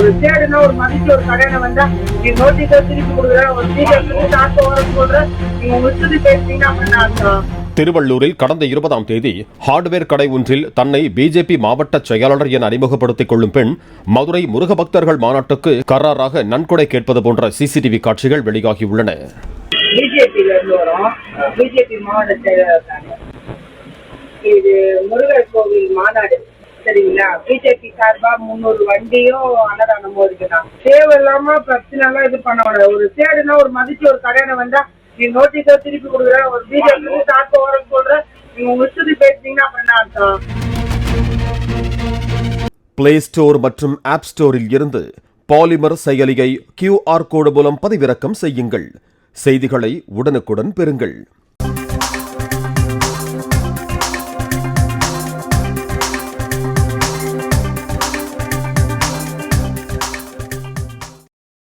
ஒரு தேடுனா ஒரு மதிச்சு ஒரு கடையில வந்தா நீ நோட்டீஸை திருப்பி கொடுக்குற ஒரு சீக்கிரம் காசு வர சொல்ற நீங்க உங்க இஷ்டத்துக்கு பேசுறீங்கன்னா அப்படின்னு அர்த்தம். திருவள்ளூரில் கடந்த 20ஆம் தேதி ஹார்ட்வேர் கடை ஒன்றில் தன்னை பிஜேபி மாவட்ட செயலாளர் என அறிமுகப்படுத்திக் கொள்ளும் பெண் மதுரை முருக பக்தர்கள் மாநாட்டுக்கு கராராக நன்கொடை கேட்பது போன்ற சிசிடிவி காட்சிகள் வெளியாகியுள்ளன. பிஜேபியில இருந்து வரும், பிஜேபி மாவட்ட செயலாளர். இது முருகர் கோவில் மாநாடு சரிங்களா? பிஜேபி சார்பா 300 வண்டியும் அன்னதானமும் இருக்குதான். தேவையில்லாம பிரச்சனை இது பண்ண ஒரு தேடுனா ஒரு மதிச்சு ஒரு கடையில வந்தா நீ நோட்டீஸை திருப்பி கொடுக்குற ஒரு பிஜேபி காசு வர சொல்ற நீங்க உங்க இஷ்டத்துக்கு பேசுறீங்கன்னா அப்படின்னு அர்த்தம். பிளே ஸ்டோர் மற்றும் ஆப் ஸ்டோரில் இருந்து பாலிமர் செயலியை QR கோடு மூலம் பதிவிறக்கம் செய்யுங்கள். செய்திகளை உடனுக்குடன் பெறுங்கள்.